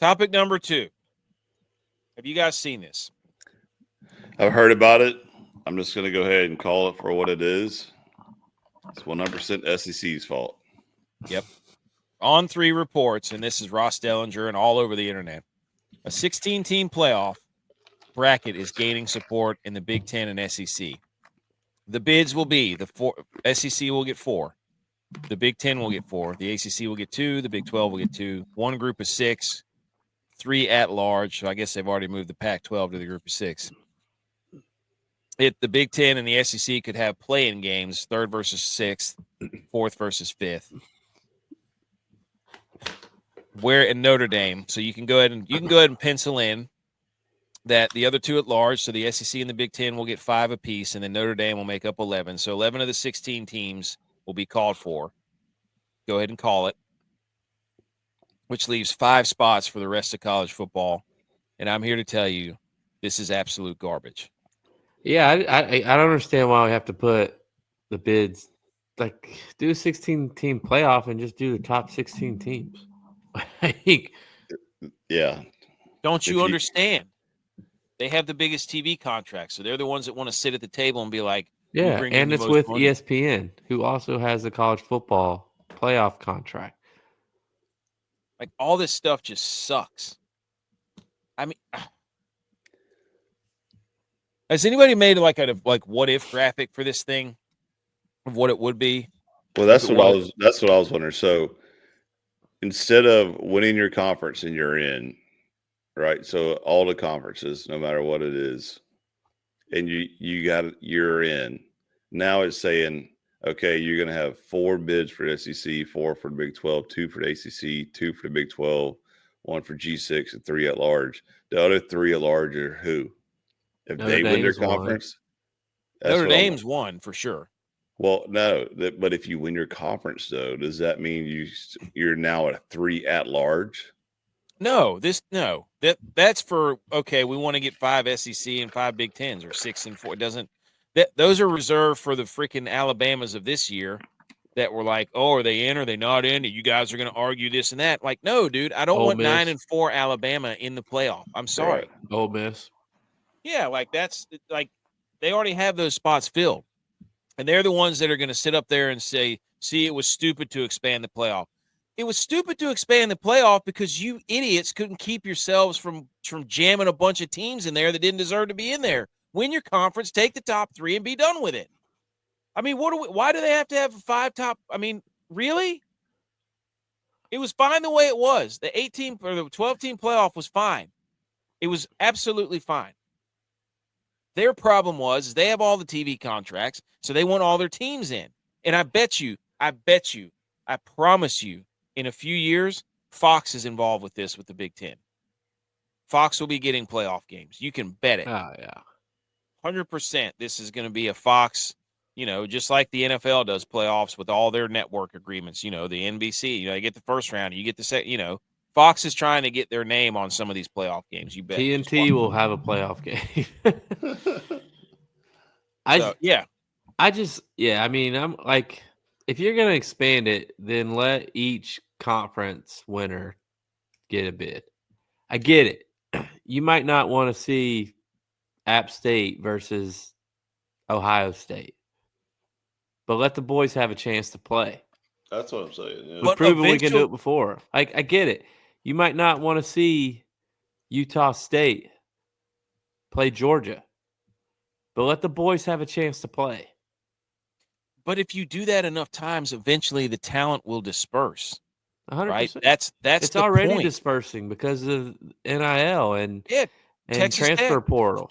Topic number 2. Have you guys seen this? I've heard about it. I'm just going to go ahead and call it for what it is. It's 100% SEC's fault. Yep. On 3 reports, and this is Ross Dellinger and all over the internet. A 16-team playoff bracket is gaining support in the Big Ten and SEC. The bids will be SEC will get 4. The Big Ten will get 4. The ACC will get 2. The Big 12 will get 2. One group of 6, 3 at large. So I guess they've already moved the Pac-12 to the group of 6. The Big Ten and the SEC could have play-in games, 3rd versus 6th, 4th versus 5th. Where in Notre Dame, so you can go ahead and pencil in that the other 2 at large, so the SEC and the Big Ten will get 5 apiece, and then Notre Dame will make up 11. So 11 of the 16 teams will be called for. Go ahead and call it, which leaves 5 spots for the rest of college football. And I'm here to tell you, this is absolute garbage. Yeah, I don't understand why we have to put the bids, like, do a 16-team playoff and just do the top 16 teams. Yeah. Don't you understand? They have the biggest TV contract, so they're the ones that want to sit at the table and be like, yeah, and it's with money. ESPN, who also has the college football playoff contract. Like, all this stuff just sucks. I mean, has anybody made like a what if graphic for this thing of what it would be? Well, that's what I was wondering. So instead of winning your conference and you're in, right? So all the conferences, no matter what it is, and you're in. Now it's saying, okay, you're going to have 4 bids for SEC, 4 for the Big 12, 2 for the ACC, 2 for the Big 12, 1 for G6, and 3 at large. The other 3 at large are who? If they win their conference, Notre Dame's won for sure. Well, no, but if you win your conference, though, does that mean you're now at 3 at large? No, that's for, okay, we want to get 5 SEC and 5 Big Tens, or 6 and 4. It doesn't. Those are reserved for the freaking Alabamas of this year that were like, oh, are they in? Are they not in? You guys are going to argue this and that. Like, no, dude, I don't want 9 and 4 Alabama in the playoff. I'm sorry. Right. Ole Miss. Yeah, like that's like they already have those spots filled. And they're the ones that are going to sit up there and say, see, it was stupid to expand the playoff. It was stupid to expand the playoff because you idiots couldn't keep yourselves from jamming a bunch of teams in there that didn't deserve to be in there. Win your conference, take the top 3, and be done with it. I mean, why do they have to have 5 top? I mean, really? It was fine the way it was. The 18 or the 12-team playoff was fine. It was absolutely fine. Their problem was they have all the TV contracts, so they want all their teams in. And I bet you, I promise you, in a few years, Fox is involved with this with the Big Ten. Fox will be getting playoff games. You can bet it. Oh, yeah. 100% this is going to be a Fox, just like the NFL does playoffs with all their network agreements. The NBC, you get the first round, you get the second, Fox is trying to get their name on some of these playoff games. You bet. TNT will have a playoff game. I mean, I'm like, if you're going to expand it, then let each conference winner get a bid. I get it. You might not want to see App State versus Ohio State, but let the boys have a chance to play. That's what I'm saying. Yeah. We've proven we can do it before. I get it. You might not want to see Utah State play Georgia, but let the boys have a chance to play. But if you do that enough times, eventually the talent will disperse. 100%. Right? That's it's the already point. Dispersing because of NIL and transfer Tech. portal.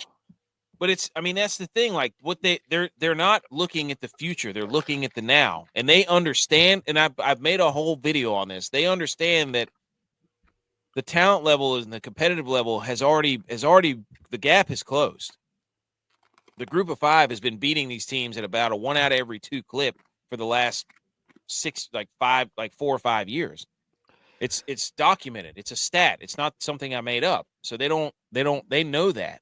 But that's the thing. Like, what they're not looking at the future; they're looking at the now, and they understand. And I've made a whole video on this. They understand that the talent level and the competitive level has already the gap has closed. The group of 5 has been beating these teams at about a 1 out of every 2 clip for the last 4 or 5 years. It's documented. It's a stat. It's not something I made up. So they know that.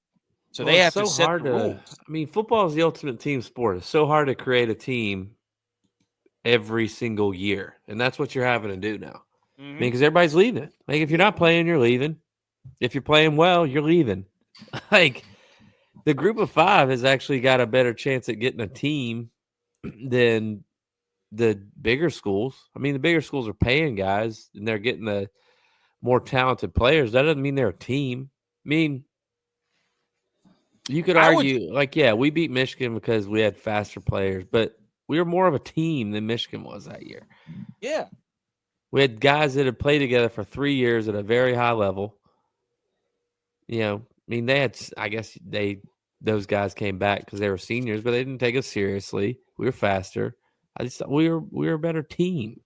So they have to set the rules. I mean, football is the ultimate team sport. It's so hard to create a team every single year. And that's what you're having to do now. I mean, because everybody's leaving. Like, if you're not playing, you're leaving. If you're playing well, you're leaving. Like, the group of 5 has actually got a better chance at getting a team than the bigger schools. I mean, the bigger schools are paying guys, and they're getting the more talented players. That doesn't mean they're a team. I mean, you could argue, like, yeah, we beat Michigan because we had faster players, but we were more of a team than Michigan was that year. Yeah. We had guys that had played together for 3 years at a very high level. You know, I mean, they had, I guess those guys came back because they were seniors, but they didn't take us seriously. We were faster. I just thought we were a better team.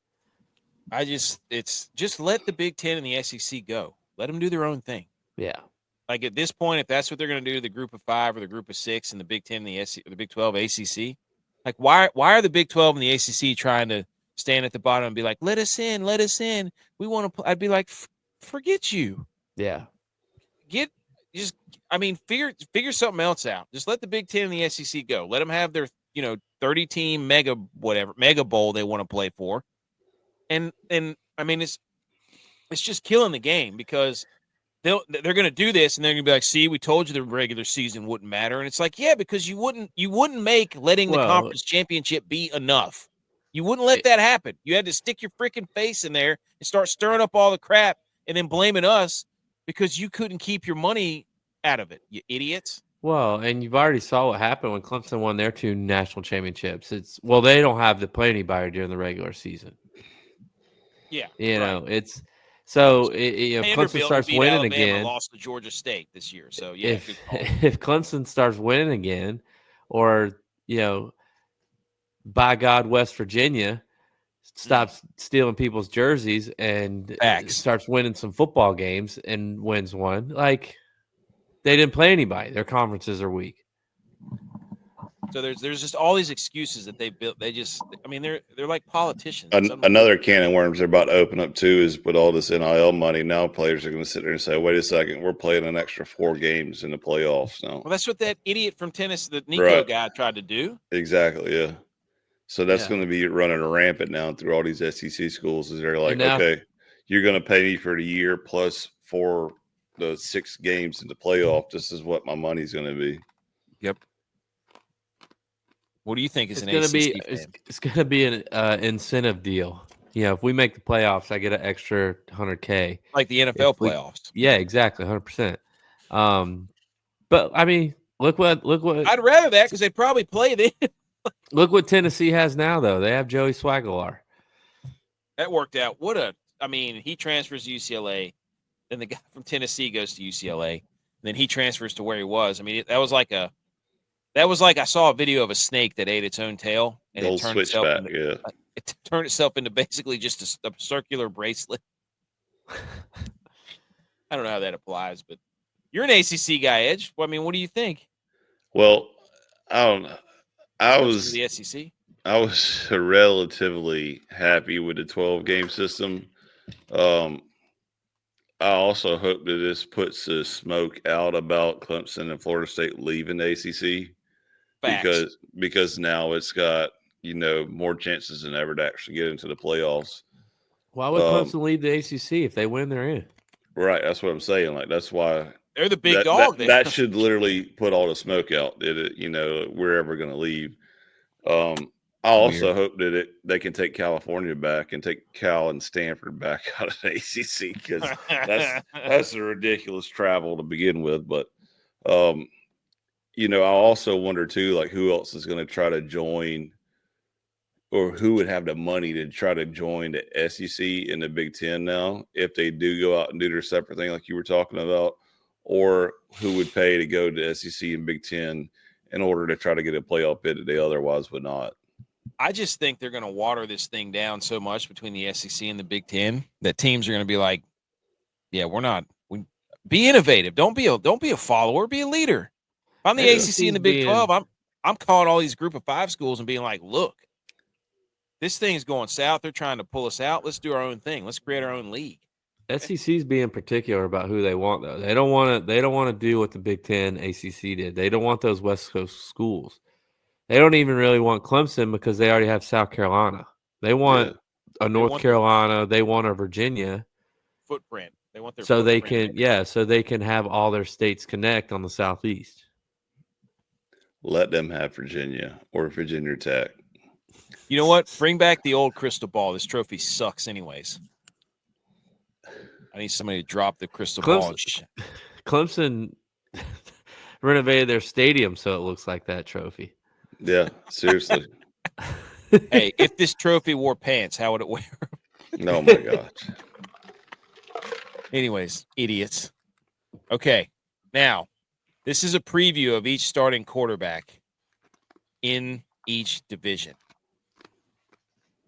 It's just let the Big Ten and the SEC go. Let them do their own thing. Yeah. Like, at this point, if that's what they're going to do, the group of 5 or the group of 6 and the Big Ten and the Big 12 ACC, like, why are the Big 12 and the ACC trying to stand at the bottom and be like, let us in, we want to? I'd be like, forget you. Yeah. Figure something else out. Just let the Big Ten and the SEC go. Let them have their 30 team mega bowl they want to play for, and I mean, it's just killing the game because they're going to do this and they're going to be like, see, we told you the regular season wouldn't matter. And it's like, yeah, because you wouldn't make letting the conference championship be enough. You wouldn't let that happen. You had to stick your freaking face in there and start stirring up all the crap and then blaming us because you couldn't keep your money out of it, you idiots. Well, and you've already saw what happened when Clemson won their 2 national championships. They don't have to play anybody during the regular season. Yeah. You know, it's so Clemson starts winning Alabama, again. Lost to Georgia State this year. So yeah, if Clemson starts winning again, or by God, West Virginia stops stealing people's jerseys and starts winning some football games and wins one, like, they didn't play anybody. Their conferences are weak. So there's just all these excuses that they built. They just, I mean, they're like politicians. Another can of worms they're about to open up too is with all this NIL money. Now players are going to sit there and say, "Wait a second, we're playing an extra 4 games in the playoffs now." Well, that's what that idiot from Tennessee, the Nico guy, tried to do. Exactly. Yeah. So that's going to be running rampant now through all these SEC schools. Is they're like, okay, you're going to pay me for the year plus for the 6 games in the playoff. This is what my money's going to be. Yep. What do you think is an ACC fan? It's going to be an incentive deal. If we make the playoffs, I get an extra $100K. Like the NFL playoffs. Yeah, exactly, 100%. But I mean, look what. I'd rather that because they probably play then. Look what Tennessee has now, though. They have Joey Swaggalar. That worked out. He transfers to UCLA, then the guy from Tennessee goes to UCLA, and then he transfers to where he was. I mean, that was like I saw a video of a snake that ate its own tail, and it turned itself into basically just a circular bracelet. I don't know how that applies, but you're an ACC guy, Edge. I mean, what do you think? Well, I don't know. I was the SEC. I was relatively happy with the 12-game system. I also hope that this puts the smoke out about Clemson and Florida State leaving the ACC. Facts. Because now it's got more chances than ever to actually get into the playoffs. Why would Clemson leave the ACC? If they win, they're in. Right, that's what I'm saying. Like, that's why they're the big dog. That should literally put all the smoke out. That we're ever going to leave. I also hope that they can take California back and take Cal and Stanford back out of the ACC because that's a ridiculous travel to begin with. But I also wonder too, like, who else is going to try to join, or who would have the money to try to join the SEC and the Big Ten now if they do go out and do their separate thing, like you were talking about, or who would pay to go to SEC and Big Ten in order to try to get a playoff bid that they otherwise would not. I just think they're going to water this thing down so much between the SEC and the Big Ten that teams are going to be like, "Yeah, be innovative. Don't be a follower. Be a leader." If I'm the ACC and the Big 12, I'm calling all these group of 5 schools and being like, "Look, this thing's going south. They're trying to pull us out. Let's do our own thing. Let's create our own league." SEC's being particular about who they want, though. They don't want to do what the Big Ten ACC did. They don't want those West Coast schools. They don't even really want Clemson because they already have South Carolina. They want a North Carolina, they want a Virginia footprint. They want their so they footprint. so they can have all their states connect on the Southeast. Let them have Virginia or Virginia Tech. You know what? Bring back the old crystal ball. This trophy sucks anyways. I need somebody to drop the crystal ball. Clemson renovated their stadium so it looks like that trophy. Yeah, seriously. Hey, if this trophy wore pants, how would it wear? Oh, my gosh. Anyways, idiots. Okay, now, this is a preview of each starting quarterback in each division.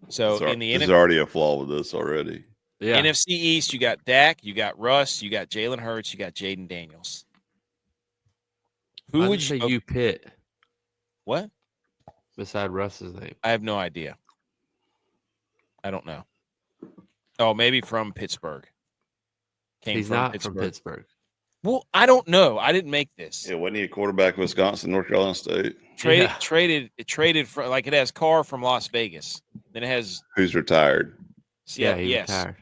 So in the there's already a flaw with this already. Yeah. NFC East, you got Dak, you got Russ, you got Jalen Hurts, you got Jaden Daniels. Who would you? You Pitt? What? Beside Russ's name, I have no idea. I don't know. Oh, maybe from Pittsburgh. He's not from Pittsburgh. Well, I don't know. I didn't make this. Yeah, wasn't he a quarterback in Wisconsin, North Carolina State? Traded from, like, it has Carr from Las Vegas. Then it has who's retired. Seattle. Yeah, he retired.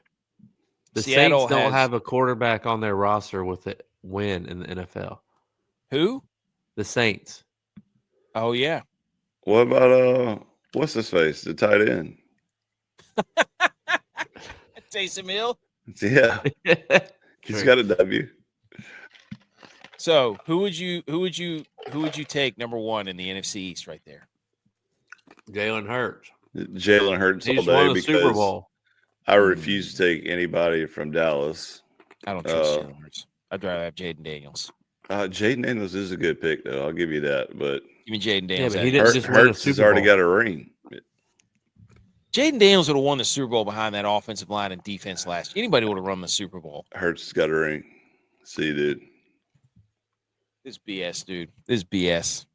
The Seattle Saints don't have a quarterback on their roster with a win in the NFL. Who? The Saints. Oh yeah. What about what's his face? The tight end. Taysom Hill. Yeah. He's got a W. So who would you take number one in the NFC East right there? Jalen Hurts. Jalen Hurts He all just day won a because Super Bowl. I refuse to take anybody from Dallas. I don't trust Jalen Hurts. I'd rather have Jaden Daniels. Jaden Daniels is a good pick, though. I'll give you that. But you mean Jaden Daniels? Yeah, but he didn't just win a Hurts Super has already Bowl. got a ring. Jaden Daniels would have won the Super Bowl behind that offensive line and defense last year. Anybody would have run the Super Bowl. Hurts has got a ring. See, dude. This BS, dude. This BS.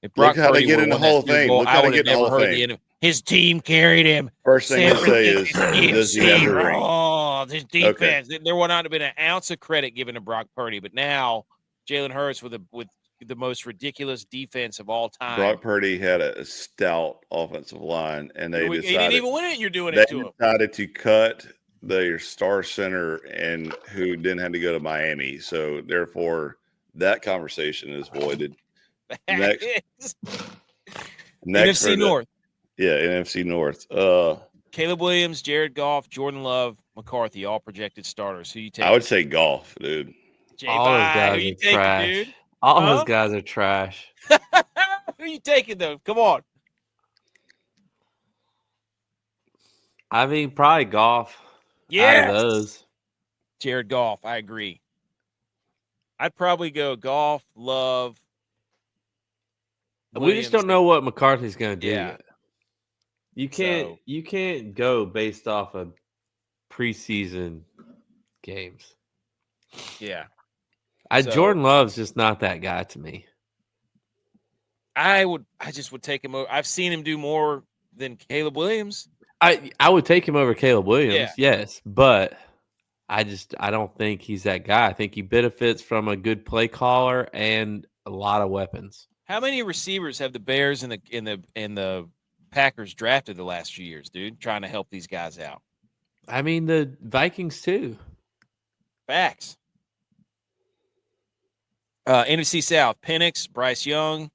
If Look how they get in the Hall of Fame. Look how they get in the Hall of Fame. His team carried him. First thing I say is, does he have a ring? Oh, this defense. Okay. There would not have been an ounce of credit given to Brock Purdy, but now Jalen Hurts with the most ridiculous defense of all time. Brock Purdy had a stout offensive line, and they decided he didn't even win it. And you're doing it to him. They decided to cut their star center, and who then had to go to Miami. So therefore, that conversation is voided. Next NFC North. Yeah, NFC North. Caleb Williams, Jared Goff, Jordan Love, McCarthy, all projected starters. Who you take? I would say Goff, dude. All those guys are trash. Dude? All those guys are trash. Who you taking, though? Come on. I mean, probably Goff. Yeah. Out of those. Jared Goff, I agree. I'd probably go Goff, Love. We just don't know what McCarthy's going to do Yeah. yet. You can't go based off of preseason games. Yeah. Jordan Love's just not that guy to me. I just would take him over. I've seen him do more than Caleb Williams. I would take him over Caleb Williams, yes, but I don't think he's that guy. I think he benefits from a good play caller and a lot of weapons. How many receivers have the Bears and the Packers drafted the last few years, dude, trying to help these guys out? I mean, the Vikings too. Facts. NFC South, Penix, Bryce Young,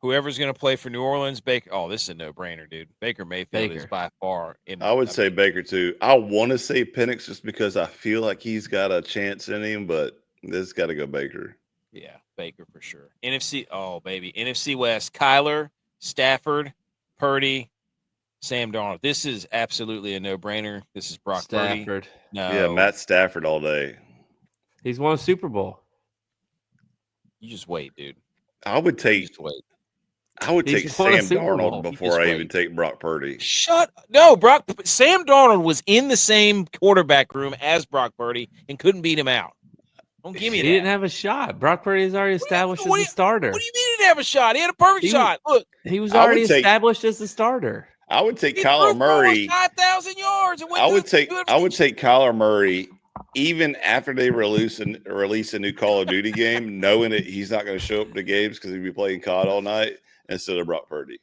whoever's going to play for New Orleans, Baker. Oh, this is a no-brainer, dude. Baker Mayfield is by far. I would say Baker too. I want to say Penix just because I feel like he's got a chance in him, but this got to go Baker. Yeah, Baker for sure. NFC West, Kyler, Stafford, Purdy, Sam Darnold. This is absolutely a no-brainer. This is Brock Stafford. Purdy. No. Yeah, Matt Stafford all day. He's won a Super Bowl. You just wait, dude. I would take Sam Darnold before I even take Brock Purdy. Sam Darnold was in the same quarterback room as Brock Purdy and couldn't beat him out. Don't give me that. He didn't have a shot. Brock Purdy is already established as a starter. What do you mean he didn't have a shot? He had a perfect shot. Look. He was already established as the starter. I would take Kyler Murray. 5,000 yards. I would take Kyler Murray even after they release a new Call of Duty game, knowing that he's not going to show up to games because he'd be playing COD all night, instead of Brock Purdy.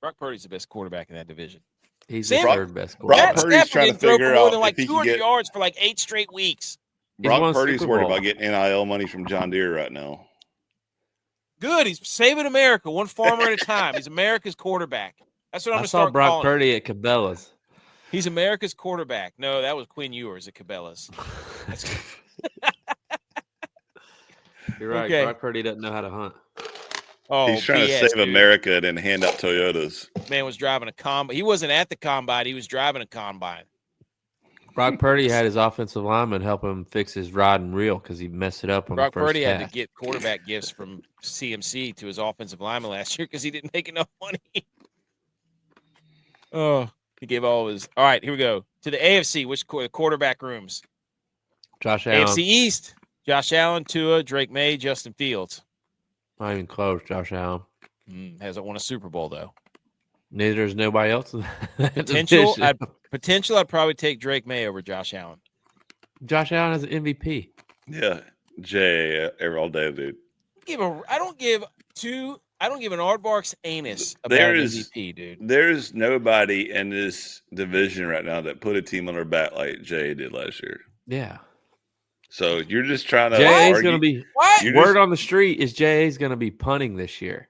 Brock Purdy's the best quarterback in that division. He's Sam- the third best Brock Matt quarterback. Purdy's Stafford trying to didn't throw figure for more out than like if he can 200 get- yards for like 8 straight weeks. won Brock a Purdy's Super worried Bowl. about getting NIL money from John Deere right now. Good. He's saving America one farmer at a time. He's America's quarterback. That's what I'm I going to saw start Brock calling him. Purdy at Cabela's. He's America's quarterback. No, that was Quinn Ewers at Cabela's. You're right. Okay. Brock Purdy doesn't know how to hunt. Oh, He's trying BS, to save dude. America and then hand out Toyotas. Man was driving a combine. He wasn't at the combine. He was driving a combine. Brock Purdy had his offensive lineman help him fix his rod and reel because he messed it up on Brock the first Purdy had to half. get quarterback gifts from CMC to his offensive lineman last year because he didn't make enough money. Oh, he gave all his. All right, here we go to the AFC. Which quarterback rooms? Josh Allen. AFC East. Josh Allen, Tua, Drake May, Justin Fields. Not even close, Josh Allen. Hasn't won a Super Bowl though. Neither is nobody else in that Potential. division. I'd probably take Drake May over Josh Allen. Josh Allen has an MVP. Yeah, Jay, all day, dude. I don't give an aardvark's anus about There an is- MVP, dude. There's nobody in this division right now that put a team on their back like Jay did last year. Yeah. So you're just trying to JA's argue. going to be What? You're word just- on the street is JA's going to be punting this year.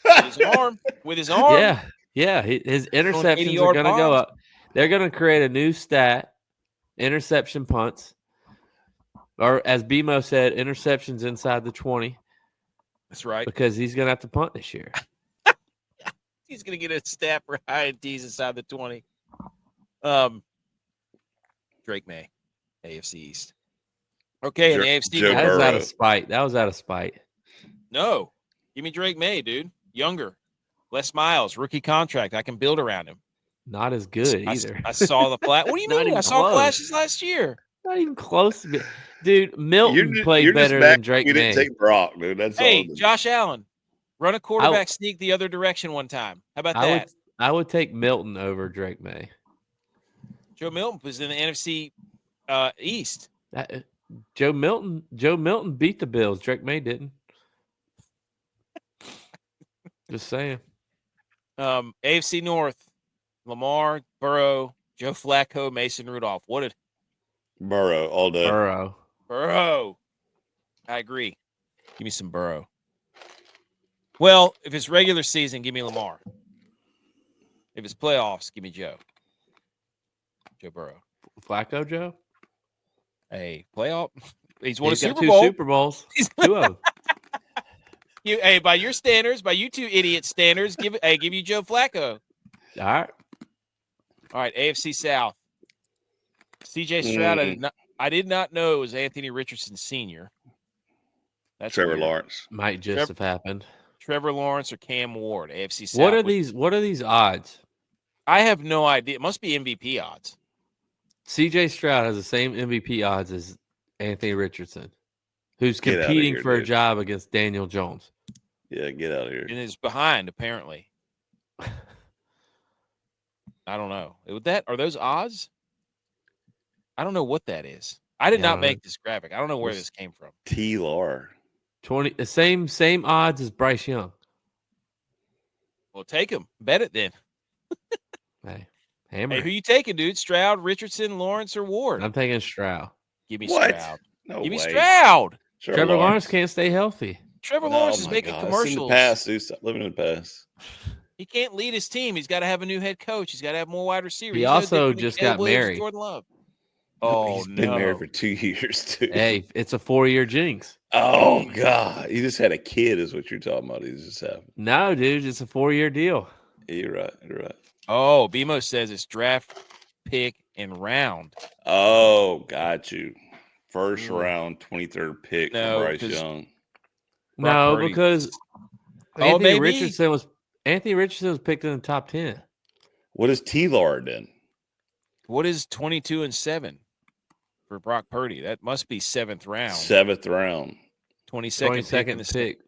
With his arm. With his arm. Yeah. Yeah. His interceptions are 80-yard going to go bombs. up. They're going to create a new stat, interception punts. Or as BMO said, interceptions inside the 20 That's right. because he's going to have to punt this year. He's going to get a stat for high D's inside the 20. Drake May, AFC East. Okay, in the AFC. Joe That was out Burrow. of spite. That was out of spite. No. Give me Drake May, dude. Younger. Less miles. Rookie contract. I can build around him. Not as good I, either. I saw the flash. What do you Not mean? even I saw close. flashes last year. Not even close to be. Dude, Milton You're played just better mad than Drake you May. didn't take Brock, dude. That's Hey, all. Josh Allen. Run a quarterback sneak the other direction one time. How about that? I would take Milton over Drake May. Joe Milton was in the NFC East. Joe Milton beat the Bills. Drake May didn't. Just saying. AFC North. Lamar, Burrow, Joe Flacco, Mason Rudolph. What did Burrow all day. Burrow? I agree. Give me some Burrow. Well, if it's regular season, give me Lamar. If it's playoffs, give me Joe Burrow. Flacco, Joe? Hey, playoff. He's won He's a got Super two Bowl. Super Bowls. Two of them. Hey, by your standards, by you two idiot standards, give you Joe Flacco. All right. All right, AFC South. CJ Stroud. I did not know it was Anthony Richardson Sr. That's Trevor weird. Lawrence. Might just have happened. Trevor Lawrence or Cam Ward, AFC South. What are these odds? I have no idea. It must be MVP odds. CJ Stroud has the same MVP odds as Anthony Richardson, who's Get outta competing here, for a dude. job against Daniel Jones. Yeah, get out of here. And is behind, apparently. I don't know. Are those odds? I don't know what that is. I did Yeah, I not don't know. make this graphic. I don't know where What's- this came from. T-Lar. 20 the same odds as Bryce Young. Well, take him. Bet it then. Hey, hammer. Hey, who you taking, dude? Stroud, Richardson, Lawrence, or Ward? I'm taking Stroud. Give me What? Stroud. No Give me way. Stroud. Trevor Lawrence can't stay healthy. Trevor No, Lawrence is my making God. commercials. It's in the past, dude. Stop living in the past. He can't lead his team. He's got to have a new head coach. He's got to have more wide receivers. He He's no also different than just Caleb got Williams and married. Jordan Love. Oh, He's been no. married for 2 years, too. Hey, it's a 4-year jinx. Oh, God. He just had a kid is what you're talking about. He's just happened. No, dude, it's a 4-year deal. Yeah, you're right. You're right. Oh, BMO says it's draft, pick, and round. Oh, got you. First Mm. round, 23rd pick No, from Bryce 'cause- Young. Brock No, Purdy. because Oh, Anthony maybe. Richardson was picked in the top 10. What is T-Lar then? What is 22-7 for Brock Purdy? That must be 7th round. 7th round. 22nd, 22nd pick.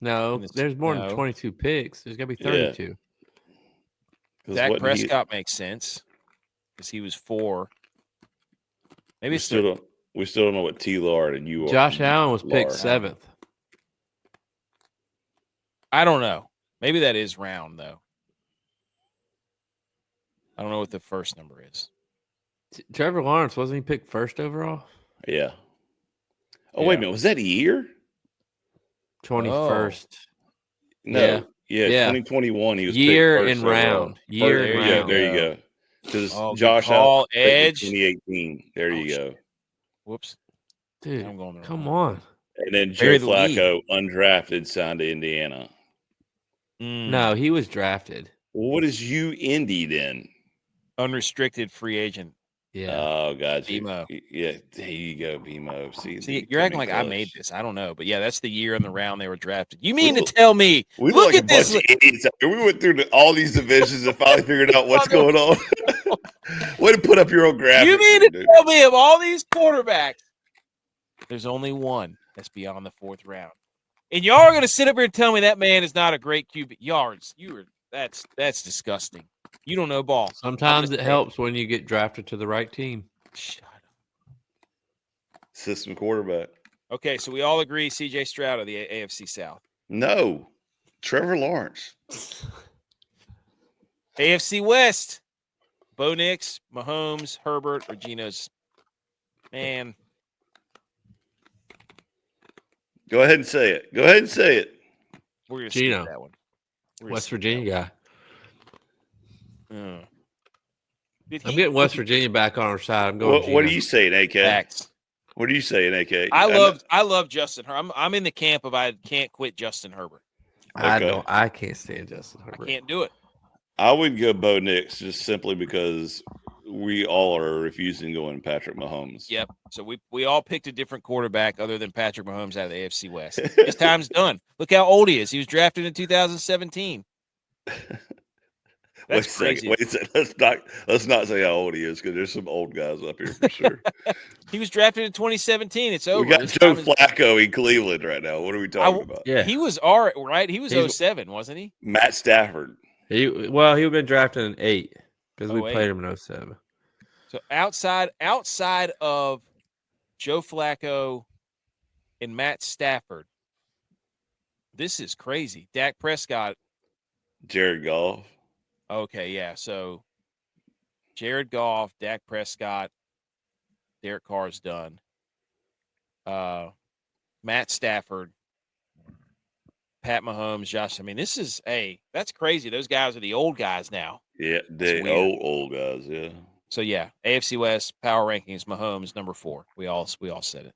No, in the- there's more than no. 22 picks. There's got to be Yeah. 32. 'Cause Dak wasn't he- Prescott makes sense because he was 4. Maybe we it's still don't know what T-Lar and you are. Josh Allen was picked Lar. 7th. I don't know. Maybe that is round though. I don't know what the first number is. Trevor Lawrence, wasn't he picked first overall? Yeah. Oh, wait a Yeah. minute. Was that a year? 21st. No. Yeah. Yeah. 2021. He was Year picked first and overall. round. Year and There you Yeah, round. there you go. go. Because Oh, good Josh Allen call, was picked in Edge. 2018. There Oh, you go. Whoops. Dude, I'm going the come wrong on. And then Bury Joe the lead. Flacco, undrafted, signed to Indiana. No, he was drafted. Well, what is Indy then? Unrestricted free agent. Yeah. Oh, gotcha. BMO. Yeah, there you go, BMO. See, you're acting like I made this. I don't know, but yeah, that's the year and the round they were drafted. You mean to tell me? We Look look like at a this. bunch of idiots. We went through all these divisions and finally figured out what's going on. Way to put up your own graphic. You mean to tell me of all these quarterbacks, there's only one that's beyond the fourth round, and y'all are going to sit up here and tell me that man is not a great QB? Yards, that's disgusting. You don't know ball. Sometimes it helps when you get drafted to the right team. Shut up. System quarterback. Okay, so we all agree C.J. Stroud of the AFC South. No, Trevor Lawrence. AFC West. Bo Nix, Mahomes, Herbert, or Geno's. Man. Go ahead and say it. Go ahead and say it. We're going to Geno. skip that one. West Virginia guy. I'm getting West Virginia back on our side. I'm going. What are you saying, AK? Facts. What are you saying, AK? I love Justin Herbert. I'm in the camp of I can't quit Justin Herbert. I can't stand Justin Herbert. I can't do it. I would go Bo Nix just simply because we all are refusing going Patrick Mahomes. Yep. So we all picked a different quarterback other than Patrick Mahomes out of the AFC West. His time's done. Look how old he is. He was drafted in 2017. That's crazy. Wait a second. Let's not say how old he is because there's some old guys up here for sure. He was drafted in 2017. It's over. We got Joe Flacco in Cleveland right now. What are we talking about? Yeah, he was right. He was 07, wasn't he? Matt Stafford. He would have been drafted in 8 because we 08. played him in 07. So outside of Joe Flacco and Matt Stafford, this is crazy. Dak Prescott. Jared Goff. Okay, yeah. So Jared Goff, Dak Prescott, Derek Carr's done. Matt Stafford, Pat Mahomes, Josh. I mean, that's crazy. Those guys are the old guys now. Yeah, the old guys, yeah. So yeah, AFC West power rankings, Mahomes number 4. We all said it.